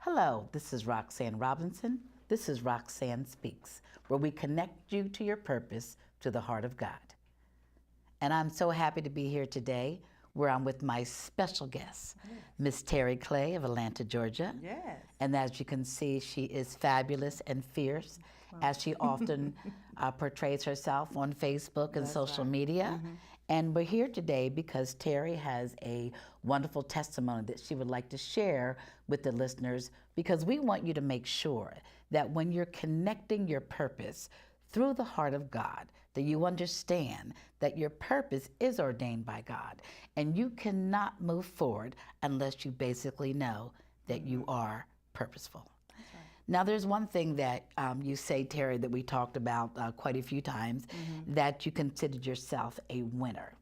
Hello, this is Roxanne Robinson. This is Roxanne Speaks, where we connect you to your purpose, to the heart of God. And I'm so happy to be here today where I'm with my special guest, Miss Terry Clay of Atlanta, Georgia. Yes. And as you can see, she is fabulous and fierce, as she often portrays herself on Facebook and That's social right. media. And we're here today because Terry has a wonderful testimony that she would like to share with the listeners, because we want you to make sure that when you're connecting your purpose through the heart of God, that you understand that your purpose is ordained by God, and you cannot move forward unless you basically know that you are purposeful. Now, there's one thing that you say, Terry, that we talked about quite a few times, that you considered yourself a winner.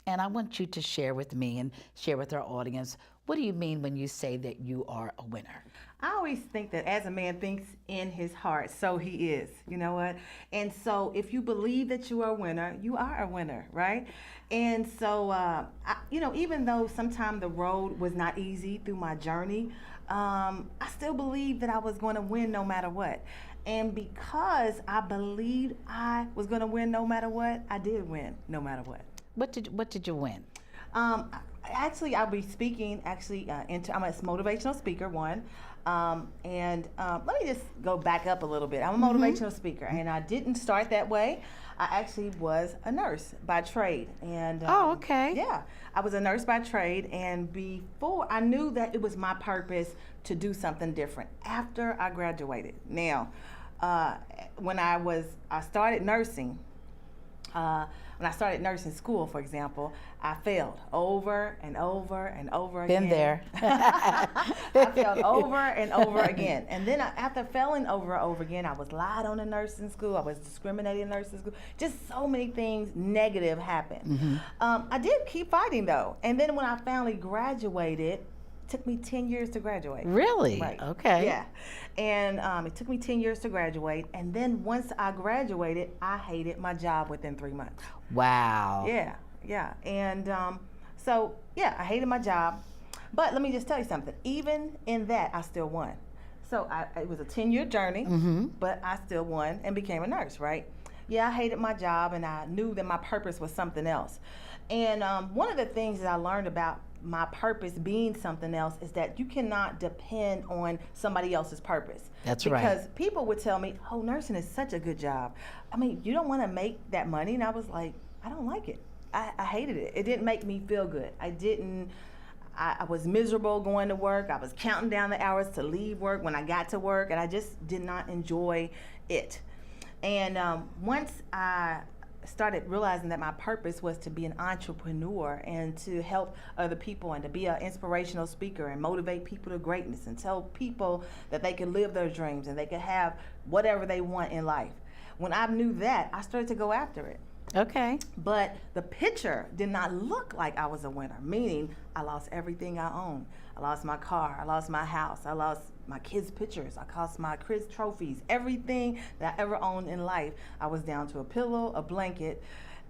And I want you to share with me and share with our audience, what do you mean when you say that you are a winner? I always think that as a man thinks in his heart, so he is. You know what? And so if you believe that you are a winner, you are a winner, right? And so, even though sometimes the road was not easy through my journey, I still believed that I was going to win no matter what. And because I believed I was going to win no matter what, I did win no matter what. What did you win? Actually, I'll be speaking. I'm a motivational speaker. And let me just go back up a little bit. I'm a motivational speaker, and I didn't start that way. I actually was a nurse by trade, and okay. Yeah, I was a nurse by trade, and before I knew that it was my purpose to do something different after I graduated. Now, when I started nursing. When I started nursing school, for example, I failed over and over and over again. Been there. I failed over and over again. And then after failing over and over again, I was lied on in nursing school. I was discriminated in nursing school. Just so many things negative happened. I did keep fighting, though. And then when I finally graduated, it took me 10 years to graduate. Really? Right. Okay. Yeah. And it took me 10 years to graduate. And then once I graduated, I hated my job within 3 months. Wow. Yeah. And I hated my job. But let me just tell you something. Even in that, I still won. So it was a 10-year journey, but I still won and became a nurse, right? Yeah, I hated my job, and I knew that my purpose was something else. And one of the things that I learned about my purpose being something else is that you cannot depend on somebody else's purpose. That's right. Because people would tell me, oh, nursing is such a good job. I mean, you don't want to make that money. And I was like, I don't like it. I hated it. It didn't make me feel good. I was miserable going to work. I was counting down the hours to leave work when I got to work, and I just did not enjoy it. And once I started realizing that my purpose was to be an entrepreneur and to help other people and to be an inspirational speaker and motivate people to greatness and tell people that they can live their dreams and they can have whatever they want in life. When I knew that, I started to go after it. Okay. But the picture did not look like I was a winner, meaning I lost everything I owned. I lost my car, I lost my house, I lost my kids' pictures, I lost my kids' trophies, everything that I ever owned in life. I was down to a pillow, a blanket,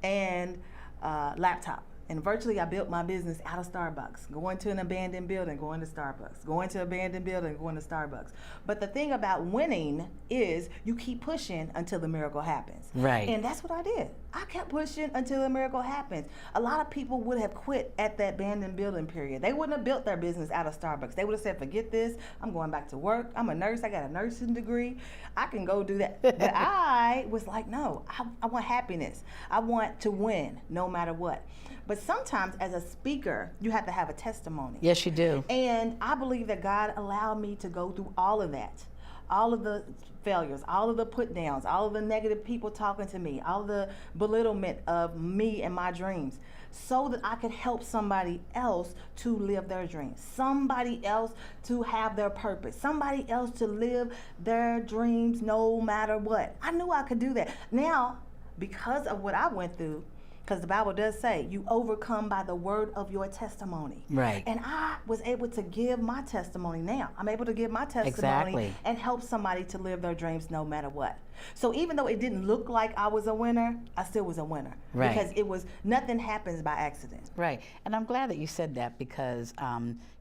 and a laptop. And virtually I built my business out of Starbucks, going to an abandoned building, going to Starbucks, going to an abandoned building, going to Starbucks. But the thing about winning is you keep pushing until the miracle happens. Right. And that's what I did. I kept pushing until the miracle happens. A lot of people would have quit at that abandoned building period. They wouldn't have built their business out of Starbucks. They would have said, forget this, I'm going back to work. I'm a nurse, I got a nursing degree. I can go do that. But I was like, no, I want happiness. I want to win no matter what. But sometimes as a speaker, you have to have a testimony. Yes, you do. And I believe that God allowed me to go through all of that. All of the failures, all of the put downs, all of the negative people talking to me, all of the belittlement of me and my dreams, so that I could help somebody else to live their dreams, somebody else to have their purpose, somebody else to live their dreams no matter what. I knew I could do that. Now, because of what I went through, because the Bible does say you overcome by the word of your testimony. Right. And I was able to give my testimony now. I'm able to give my testimony Exactly. and help somebody to live their dreams no matter what. So even though it didn't look like I was a winner, I still was a winner. Right. Because it was, nothing happens by accident. Right, and I'm glad that you said that because,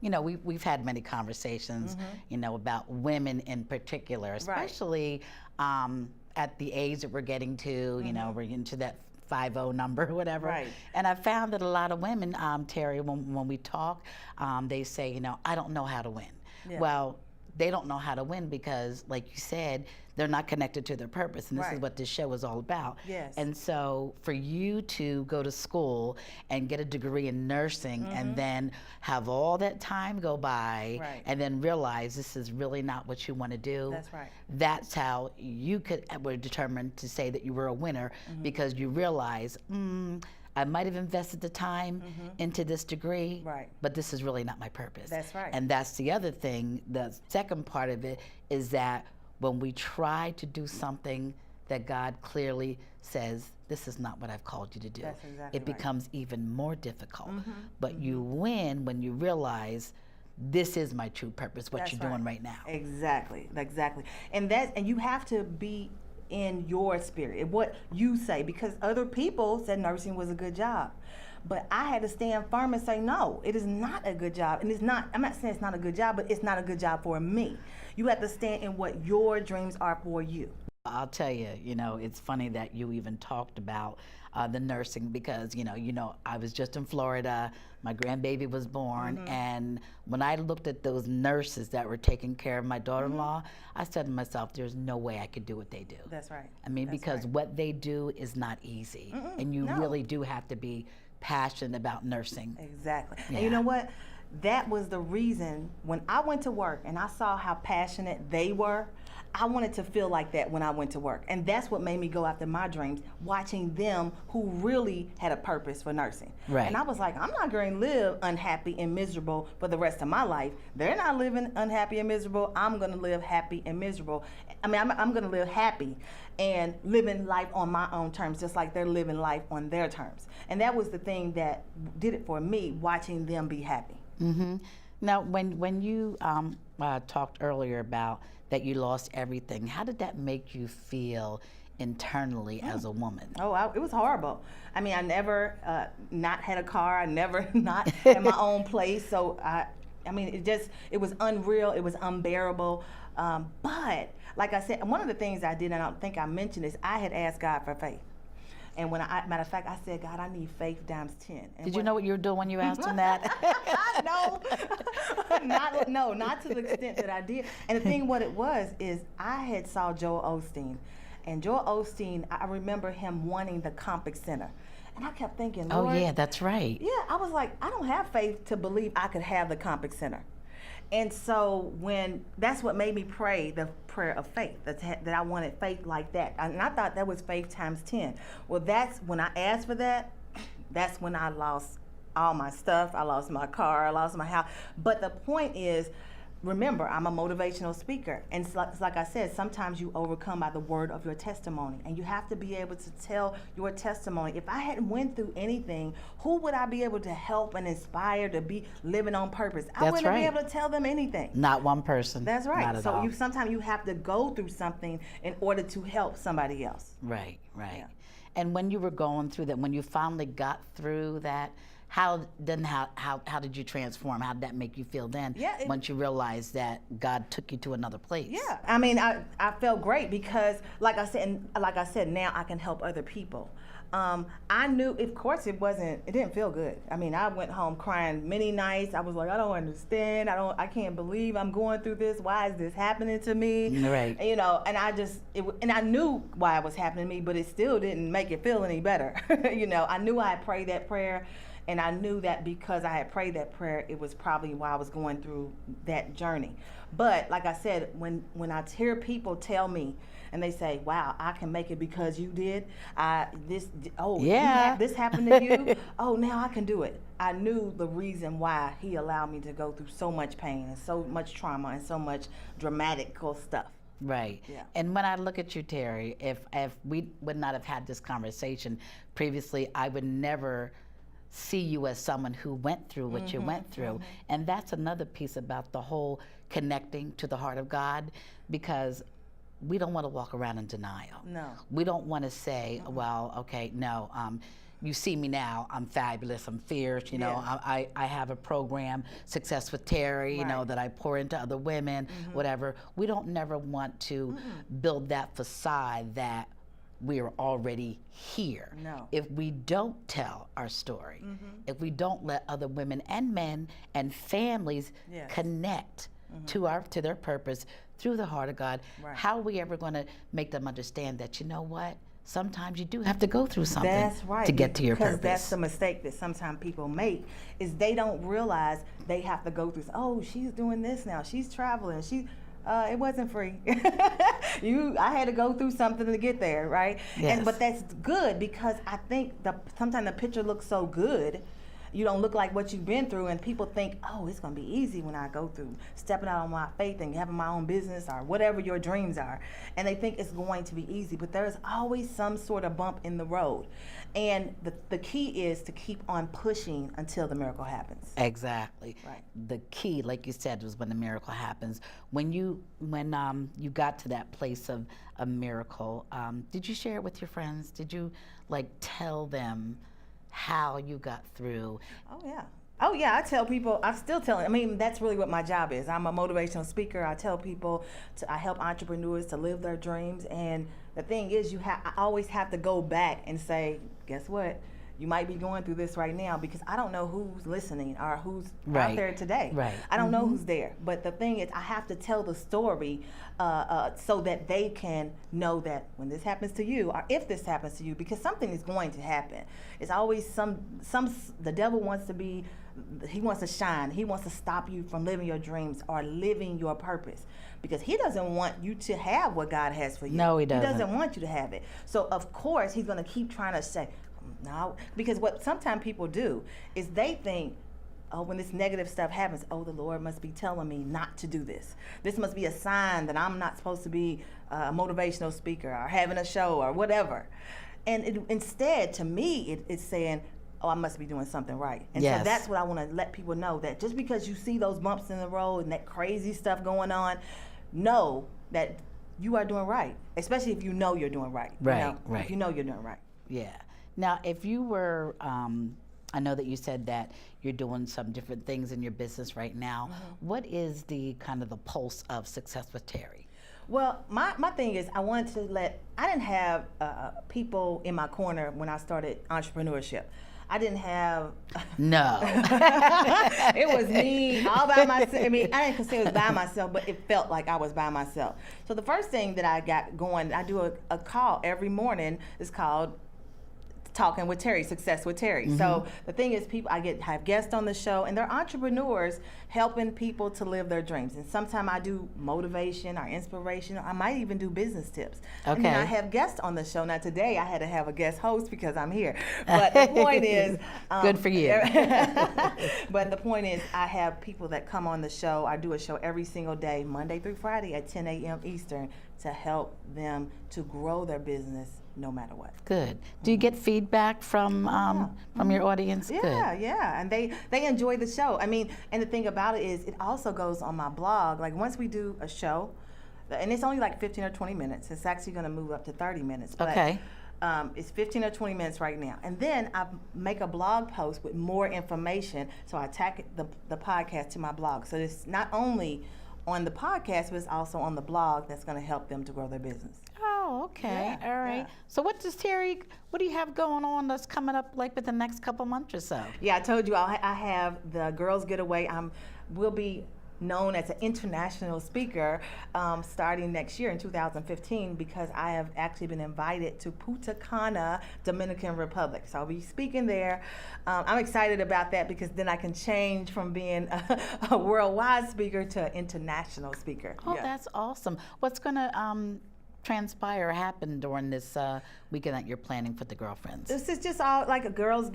you know, we've had many conversations, you know, about women in particular, especially at the age that we're getting to, you know, we're into that 50 number or whatever. Right. And I found that a lot of women, Terry, when we talk, they say, you know, I don't know how to win. Yeah. Well, they don't know how to win because, like you said, they're not connected to their purpose, and this is what this show is all about. Yes. And so for you to go to school and get a degree in nursing and then have all that time go by and then realize this is really not what you want to do. That's right. That's how you were determined to say that you were a winner because you realize, I might have invested the time into this degree, but this is really not my purpose. That's right. And that's the other thing, the second part of it is that when we try to do something that God clearly says, this is not what I've called you to do, That's exactly it becomes even more difficult. But you win when you realize this is my true purpose, what you're doing right now. Exactly, exactly. And you have to be in your spirit, what you say, because other people said nursing was a good job. But I had to stand firm and say, no, it is not a good job. And it's not, I'm not saying it's not a good job, but it's not a good job for me. You have to stand in what your dreams are for you. I'll tell you, you know, it's funny that you even talked about the nursing because, you know, I was just in Florida, my grandbaby was born, and when I looked at those nurses that were taking care of my daughter-in-law, I said to myself, there's no way I could do what they do. That's right. I mean, because what they do is not easy, and you really do have to be passionate about nursing. Exactly. Yeah. And you know what? That was the reason when I went to work and I saw how passionate they were, I wanted to feel like that when I went to work. And that's what made me go after my dreams, watching them who really had a purpose for nursing. Right. And I was like, I'm not going to live unhappy and miserable for the rest of my life. They're not living unhappy and miserable. I'm going to live happy and miserable. I mean, I'm going to live happy and living life on my own terms, just like they're living life on their terms. And that was the thing that did it for me, watching them be happy. Now, when you talked earlier about that you lost everything, how did that make you feel internally as a woman? Oh, it was horrible. I mean, I never not had a car. I never not had my own place. So I mean, it was unreal. It was unbearable. But like I said, one of the things I did, and I don't think I mentioned this, I had asked God for faith. And matter of fact, I said, God, I need faith times 10. And Did you know what you were doing when you asked him that? No, not to the extent that I did. And the thing, what it was, is I had saw Joel Osteen. And Joel Osteen, I remember him wanting the Complex Center. And I kept thinking, Lord, oh, yeah, that's right. Yeah, I was like, I don't have faith to believe I could have the Complex Center. And so that's what made me pray the prayer of faith, that I wanted faith like that. And I thought that was faith times 10. Well, that's when I asked for that, that's when I lost all my stuff. I lost my car, I lost my house. But the point is, remember, I'm a motivational speaker. And it's like I said, sometimes you overcome by the word of your testimony. And you have to be able to tell your testimony. If I hadn't went through anything, who would I be able to help and inspire to be living on purpose? I wouldn't be able to tell them anything. Not one person. That's right. Not at So all. sometimes you have to go through something in order to help somebody else. Right. Yeah. And when you were going through that, when you finally got through that, how did you transform? How did that make you feel then? Yeah, once you realized that God took you to another place. Yeah, I mean, I felt great because, like I said, now I can help other people. I knew, of course, it didn't feel good. I mean, I went home crying many nights. I was like, I don't understand. I can't believe I'm going through this. Why is this happening to me? Right. You know, and I knew why it was happening to me, but it still didn't make it feel any better. You know, I knew I had prayed that prayer. And I knew that because I had prayed that prayer, it was probably why I was going through that journey. But like I said, when I hear people tell me, and they say, "Wow, I can make it because you did this." Oh, yeah, this happened to you. Oh, now I can do it. I knew the reason why He allowed me to go through so much pain and so much trauma and so much dramatical stuff. Right. Yeah. And when I look at you, Terry, if we would not have had this conversation previously, I would never see you as someone who went through what you went through. And that's another piece about the whole connecting to the heart of God, because we don't want to walk around in denial. No. We don't want to say, well, okay, no, you see me now, I'm fabulous, I'm fierce, you know, Yeah. I have a program, Success with Terry, you know, Right. that I pour into other women, whatever. We don't never want to build that facade that we are already here. No. If we don't tell our story, if we don't let other women and men and families Yes. connect to their purpose through the heart of God, Right. how are we ever going to make them understand that, you know what? Sometimes you do have to go through something That's right. to get to your because purpose. that's the mistake that sometimes people make, is they don't realize they have to go through. Oh, she's doing this now. She's traveling. It wasn't free. I had to go through something to get there, right? Yes. But that's good, because I think sometimes the picture looks so good. You don't look like what you've been through, and people think, oh, it's going to be easy when I go through stepping out on my faith and having my own business or whatever your dreams are. And they think it's going to be easy, but there's always some sort of bump in the road. And the key is to keep on pushing until the miracle happens. Exactly. Right. The key, like you said, was when the miracle happens. When you got to that place of a miracle, did you share it with your friends? Did you tell them how you got through? Oh yeah, I tell people, I still tell them. I mean, that's really what my job is. I'm a motivational speaker. I tell people, I help entrepreneurs to live their dreams. And the thing is, I always have to go back and say, guess what? You might be going through this right now, because I don't know who's listening or who's out there today. Right. I don't know who's there. But the thing is, I have to tell the story so that they can know that when this happens to you, or if this happens to you, because something is going to happen. It's always the devil wants to shine. He wants to stop you from living your dreams or living your purpose, because he doesn't want you to have what God has for you. No, he doesn't. He doesn't want you to have it. So of course he's going to keep trying to say, no, because what sometimes people do is they think, oh, when this negative stuff happens, oh, the Lord must be telling me not to do this. This must be a sign that I'm not supposed to be a motivational speaker or having a show or whatever. And instead, to me, it's saying, oh, I must be doing something right. And Yes. so that's what I want to let people know, that just because you see those bumps in the road and that crazy stuff going on, know that you are doing right, especially if you know you're doing right. Right. If you know you're doing right. Yeah. Now, if you were, I know that you said that you're doing some different things in your business right now. What is the kind of the pulse of Success with Terry? Well, my thing is, I didn't have people in my corner when I started entrepreneurship. I didn't have. No. It was me all by myself. I mean, I didn't consider it was by myself, but it felt like I was by myself. So the first thing that I got going, I do a call every morning. It's called Talking with Terry, Success with Terry. So the thing is, I have guests on the show, and they're entrepreneurs helping people to live their dreams. And sometimes I do motivation or inspiration. I might even do business tips. And then I have guests on the show. Now today I had to have a guest host because I'm here. But the point is, good for you. But the point is, I have people that come on the show. I do a show every single day, Monday through Friday at 10 a.m. Eastern, to help them to grow their business no matter what. Good. Do you get feedback from your audience? Yeah, Good. yeah, and they enjoy the show. I mean, and the thing about it is, it also goes on my blog. Like, once we do a show, and it's only like 15 or 20 minutes. It's actually going to move up to 30 minutes. But, Okay. It's 15 or 20 minutes right now. And then I make a blog post with more information, so I tack the podcast to my blog. So it's not only on the podcast, but it's also on the blog that's going to help them to grow their business. Oh, okay. Yeah, All right. yeah. So what do you have going on that's coming up like within the next couple months or so? Yeah, I told you I have the Girls Getaway. Will be known as an international speaker starting next year in 2015, because I have actually been invited to Punta Cana, Dominican Republic. So I'll be speaking there. I'm excited about that, because then I can change from being a worldwide speaker to an international speaker. Oh, Yeah. that's awesome. What's going to transpire or happen during this weekend that you're planning for the girlfriends? This is just all like a girls'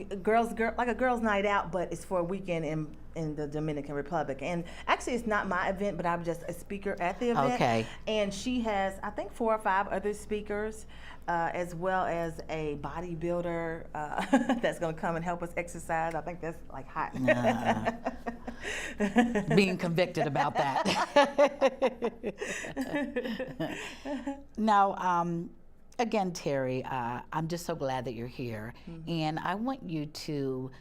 night out, but it's for a weekend in the Dominican Republic. And actually, it's not my event, but I'm just a speaker at the event. Okay. And she has, I think, 4 or 5 other speakers, as well as a bodybuilder that's going to come and help us exercise. I think that's like hot. Being convicted about that. Now, again, Terry, I'm just so glad that you're here, and I want you to,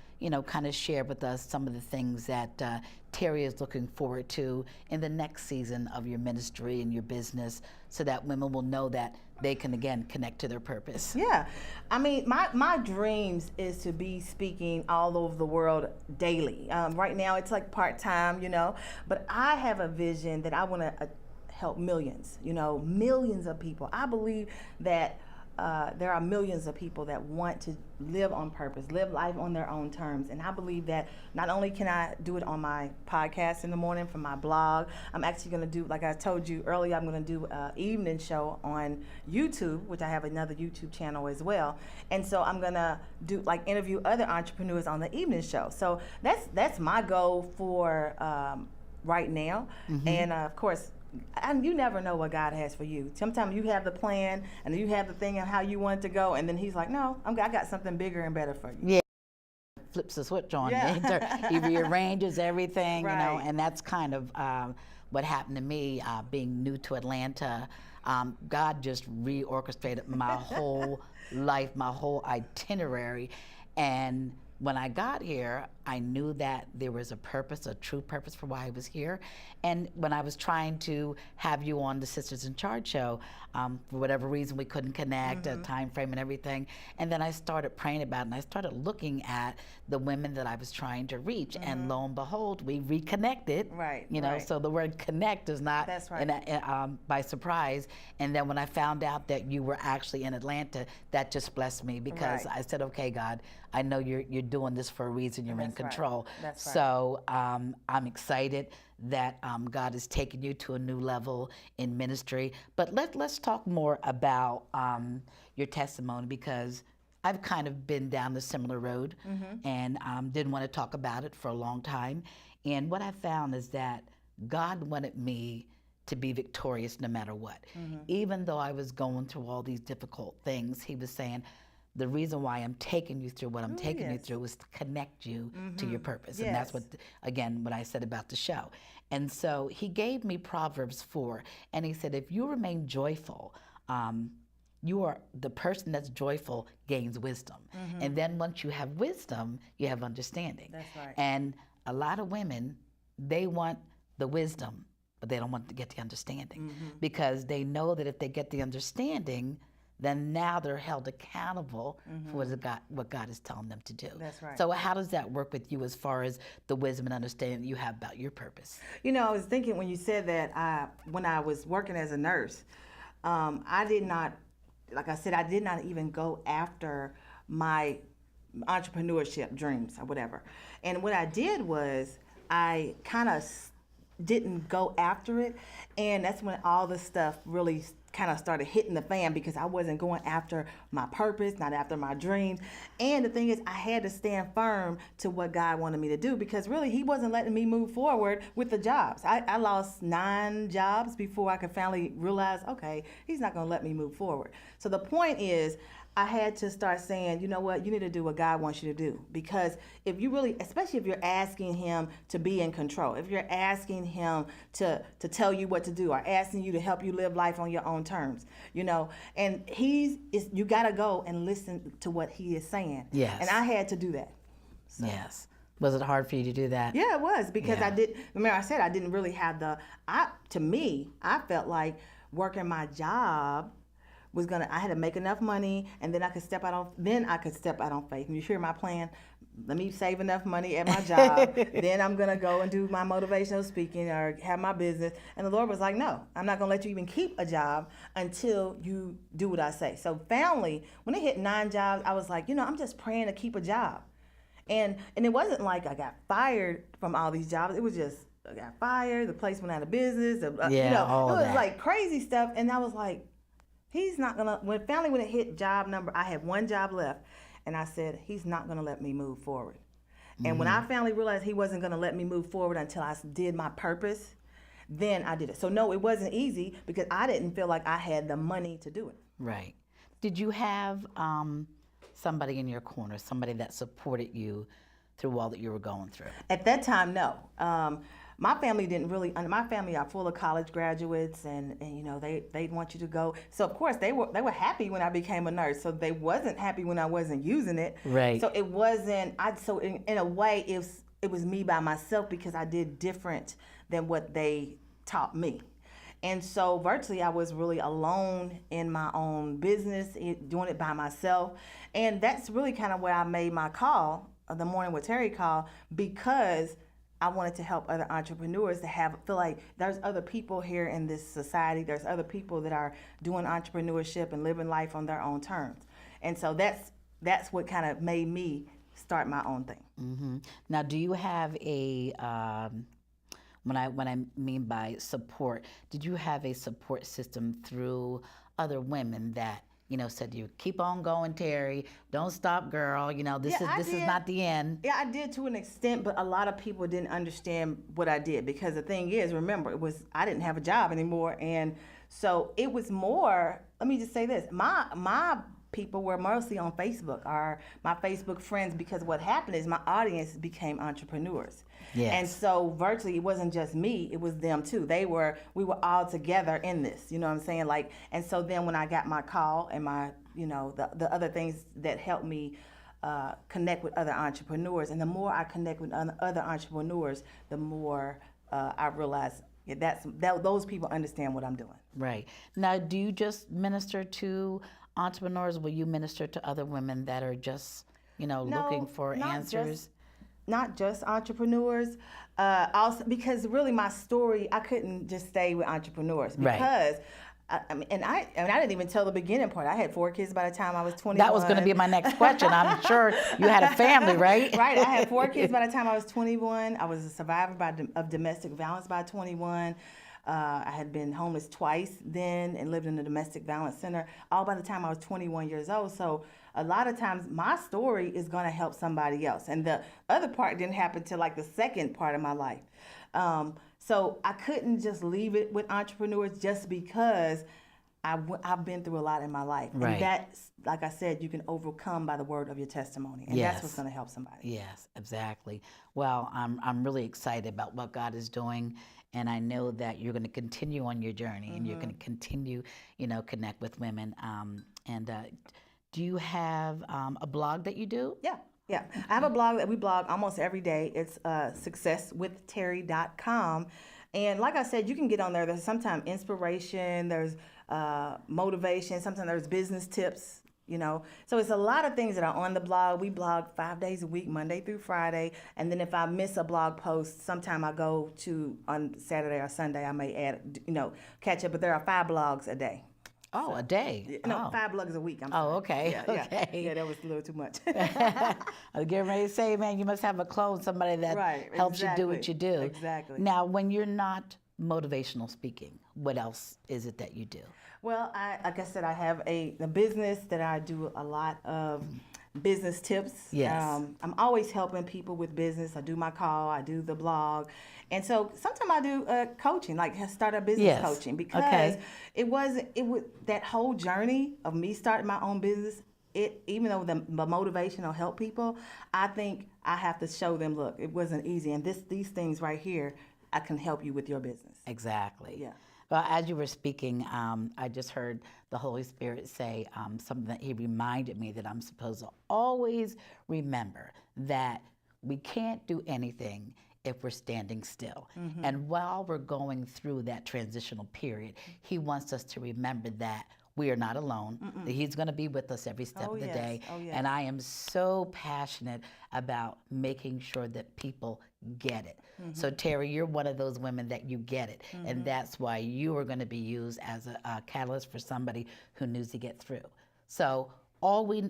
kind of share with us some of the things that Terry is looking forward to in the next season of your ministry and your business, so that women will know that they can again connect to their purpose. Yeah, I mean, my dreams is to be speaking all over the world daily. Right now, it's like part-time, but I have a vision that I want to help millions, millions of people. I believe that there are millions of people that want to live on purpose, live life on their own terms. And I believe that not only can I do it on my podcast in the morning, from my blog, I'm actually going to do, like I told you earlier, I'm going to do an evening show on YouTube, which I have another YouTube channel as well. And so I'm going to do interview other entrepreneurs on the evening show. So that's my goal for right now. And of course, and you never know what God has for you. Sometimes you have the plan and you have the thing and how you want it to go, and then He's like, "No, I got something bigger and better for you." Yeah, flips the switch on. Yeah. He rearranges everything, Right. and that's kind of what happened to me being new to Atlanta. God just reorchestrated my whole life, my whole itinerary, and when I got here, I knew that there was a purpose, a true purpose for why I was here. And when I was trying to have you on the Sisters in Charge show, for whatever reason we couldn't connect, a time frame and everything. And then I started praying about it, and I started looking at the women that I was trying to reach. And lo and behold, we reconnected. Right, You know, right. so the word connect is not That's right. by surprise. And then when I found out that you were actually in Atlanta, that just blessed me, because Right. I said, okay, God, I know you're doing this for a reason. You're in That's right. control. That's right. So I'm excited that God is taking you to a new level in ministry. But let's talk more about your testimony, because I've kind of been down the similar road and didn't want to talk about it for a long time. And what I found is that God wanted me to be victorious no matter what. Even though I was going through all these difficult things, He was saying, the reason why I'm taking you through what I'm taking you yes. through is to connect you to your purpose. And Yes. that's what, again, what I said about the show. And so He gave me Proverbs 4, and He said, if you remain joyful, you are the person that's joyful gains wisdom. And then once you have wisdom, you have understanding. That's right. And a lot of women, they want the wisdom, but they don't want to get the understanding, because they know that if they get the understanding, then now they're held accountable for what God is telling them to do. That's right. So how does that work with you as far as the wisdom and understanding that you have about your purpose? I was thinking when you said that, when I was working as a nurse, I did not, like I said, I did not even go after my entrepreneurship dreams or whatever. And what I did was I kind of didn't go after it. And that's when all the stuff really kind of started hitting the fan, because I wasn't going after my purpose, not after my dreams. And the thing is, I had to stand firm to what God wanted me to do, because really He wasn't letting me move forward with the jobs. I lost 9 jobs before I could finally realize, okay, He's not going to let me move forward. So the point is, I had to start saying, you know what, you need to do what God wants you to do. Because if you really, especially if you're asking Him to be in control, if you're asking Him to tell you what to do, or asking you to help you live life on your own terms, and you got to go and listen to what He is saying. Yes. And I had to do that. Yes. Was it hard for you to do that? Yeah, it was, because Yeah. remember I said I didn't really have to me, I felt like working my job I had to make enough money, and then I could step out on faith. And you hear my plan? Let me save enough money at my job, then I'm gonna go and do my motivational speaking or have my business. And the Lord was like, no, I'm not gonna let you even keep a job until you do what I say. So finally, when it hit 9 jobs, I was like, I'm just praying to keep a job. And it wasn't like I got fired from all these jobs. It was just I got fired, the place went out of business. Yeah, all it was that. like crazy stuff. And I was like, He's not gonna. When it hit job number, I had one job left, and I said he's not gonna let me move forward. And when I finally realized he wasn't gonna let me move forward until I did my purpose, then I did it. So no, it wasn't easy because I didn't feel like I had the money to do it. Right. Did you have somebody in your corner, somebody that supported you through all that you were going through? At that time, no. My family didn't really. My family are full of college graduates, and you know they want you to go. So of course they were happy when I became a nurse. So they wasn't happy when I wasn't using it. Right. So it wasn't. So in a way it was me by myself because I did different than what they taught me. And so virtually I was really alone in my own business, doing it by myself. And that's really kind of where I made my call, the Morning with Terry call, because I wanted to help other entrepreneurs to feel like there's other people here in this society. There's other people that are doing entrepreneurship and living life on their own terms. And so that's what kind of made me start my own thing. Mm-hmm. Now, do you have a when I mean by support, did you have a support system through other women that said to you, keep on going, Terry, don't stop, girl, this is not the end? Yeah, I did to an extent, but a lot of people didn't understand what I did because the thing is, remember, I didn't have a job anymore, and so it was more. Let me just say this: my people were mostly on Facebook, or my Facebook friends, because what happened is my audience became entrepreneurs. Yes. And so virtually it wasn't just me, it was them too. We were all together in this, you know what I'm saying? And so then when I got my call and my, the other things that helped me connect with other entrepreneurs, and the more I connect with other entrepreneurs, the more I realize those people understand what I'm doing. Right. Now, do you just minister to entrepreneurs? Will you minister to other women that are just, looking for answers? Not just entrepreneurs, also because really my story, I couldn't just stay with entrepreneurs because, right. I didn't even tell the beginning part. I had 4 kids by the time I was 21. That was going to be my next question. I'm sure you had a family, right? Right. I had 4 kids by the time I was 21. I was a survivor of domestic violence by 21. I had been homeless twice then and lived in a domestic violence center all by the time I was 21 years old. So a lot of times my story is going to help somebody else. And the other part didn't happen till like the second part of my life. So I couldn't just leave it with entrepreneurs just because I've been through a lot in my life. Right. And that's, like I said, you can overcome by the word of your testimony. And yes. that's what's going to help somebody. Yes, exactly. Well, I'm really excited about what God is doing. And I know that you're going to continue on your journey, and you're going to continue, connect with women. Do you have a blog that you do? Yeah. I have a blog that we blog almost every day. It's successwithterry.com. And like I said, you can get on there. There's sometimes inspiration, there's motivation, sometimes there's business tips. So it's a lot of things that are on the blog. We blog 5 days a week, Monday through Friday. And then if I miss a blog post, sometime I go to on Saturday or Sunday, I may add, catch up. But there are 5 blogs a day. Oh, a day? No, 5 blogs a week. I'm sorry. Oh, okay. Yeah, okay. Yeah, that was a little too much. I was getting ready to say, man, you must have a clone, somebody that helps you do what you do. Exactly. Now, when you're not motivational speaking, what else is it that you do? Well, like I said, I have a business that I do a lot of business tips. Yes. I'm always helping people with business. I do my call, I do the blog. And so sometimes I do coaching, like start a business coaching, because it was that whole journey of me starting my own business. Even though the motivation will help people, I think I have to show them, look, it wasn't easy. And these things right here, I can help you with your business. Exactly. Yeah. Well, as you were speaking, I just heard the Holy Spirit say something that He reminded me that I'm supposed to always remember, that we can't do anything if we're standing still. Mm-hmm. And while we're going through that transitional period, He wants us to remember that we are not alone, that He's going to be with us every step of the day. Oh, yes. And I am so passionate about making sure that people get it. Mm-hmm. So Terry, you're one of those women that you get it. Mm-hmm. And that's why you are going to be used as a catalyst for somebody who needs to get through. So all we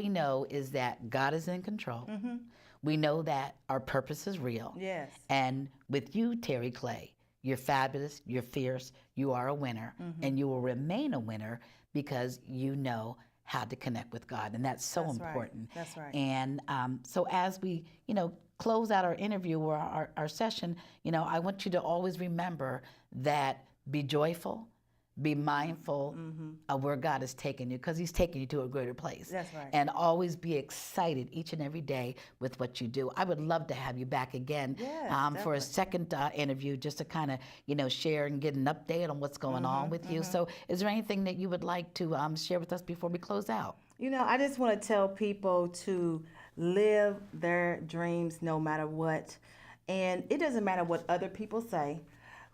know is that God is in control. Mm-hmm. We know that our purpose is real. Yes. And with you, Terry Clay, You're fabulous, you're fierce, you are a winner, and you will remain a winner because you know how to connect with God. And that's so That's right. important. That's right. And so as we, close out our interview or our session, I want you to always remember that be joyful, be mindful of where God is taking you, because He's taking you to a greater place. That's right. And always be excited each and every day with what you do. I would love to have you back again Yes, for a definitely. second interview, just to kind of, share and get an update on what's going on with you. So is there anything that you would like to share with us before we close out? I just want to tell people to live their dreams no matter what. And it doesn't matter what other people say,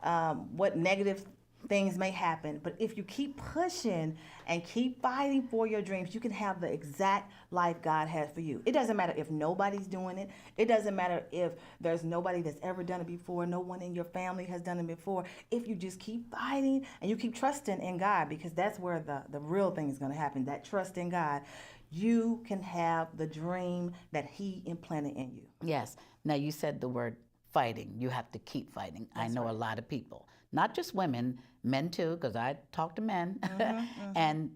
what negative things may happen. But if you keep pushing and keep fighting for your dreams, you can have the exact life God has for you. It doesn't matter if nobody's doing it. It doesn't matter if there's nobody that's ever done it before. No one in your family has done it before. If you just keep fighting and you keep trusting in God, because that's where the real thing is going to happen, that trust in God, you can have the dream that He implanted in you. Yes. Now, you said the word fighting. You have to keep fighting. I know a lot of people, not just women, men too, because I talk to men, and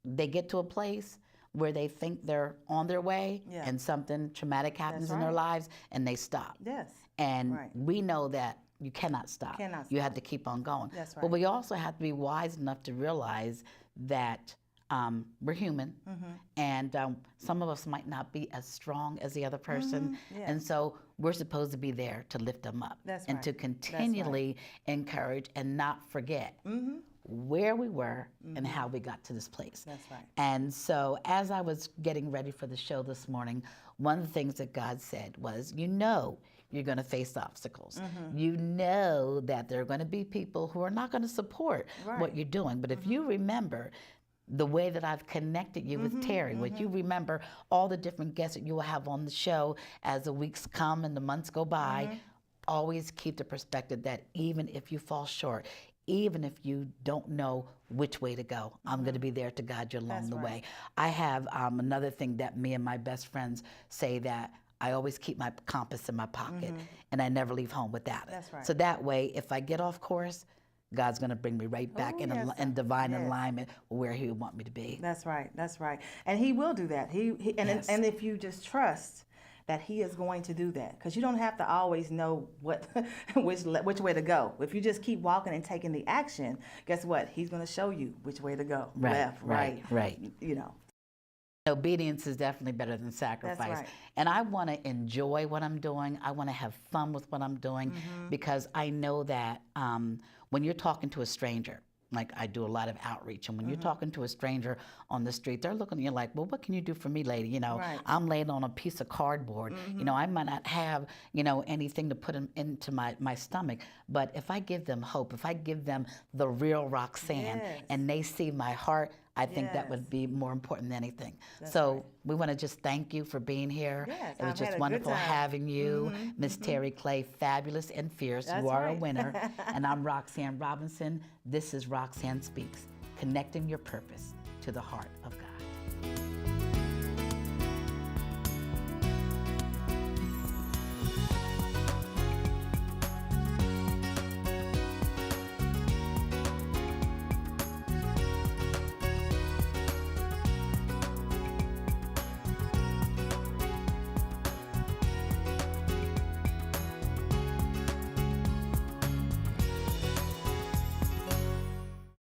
they get to a place where they think they're on their way and something traumatic happens in their lives and they stop. Yes. And we know that you cannot stop. You have to keep on going. That's right. But we also have to be wise enough to realize that we're human, and some of us might not be as strong as the other person, and so we're supposed to be there to lift them up and to continually encourage and not forget where we were and how we got to this place. That's right. And so as I was getting ready for the show this morning, one of the things that God said was, you're going to face obstacles. You know that there are going to be people who are not going to support what you're doing. But if you remember the way that I've connected you with Terry, would you remember all the different guests that you will have on the show as the weeks come and the months go by, always keep the perspective that even if you fall short, even if you don't know which way to go, I'm going to be there to guide you along the way. I have another thing that me and my best friends say, that I always keep my compass in my pocket and I never leave home without it. That's right. So that way, if I get off course, God's going to bring me right back in divine alignment where He would want me to be. That's right. That's right. And He will do that. And if you just trust that He is going to do that, because you don't have to always know which way to go. If you just keep walking and taking the action, guess what? He's going to show you which way to go. Left, right. Obedience is definitely better than sacrifice. That's right. And I want to enjoy what I'm doing. I want to have fun with what I'm doing, because I know that when you're talking to a stranger, like I do a lot of outreach, and when you're talking to a stranger on the street, they're looking at you like, well, what can you do for me, lady? I'm laying on a piece of cardboard. I might not have, anything to put into my stomach, but if I give them hope, if I give them the real Roxanne, and they see my heart, I think that would be more important than anything. We want to just thank you for being here. Yes, it was I've just had a wonderful good time. having you, Miss Terry Clay, fabulous and fierce. That's you are a right. winner. And I'm Roxanne Robinson. This is Roxanne Speaks, connecting your purpose to the heart of God.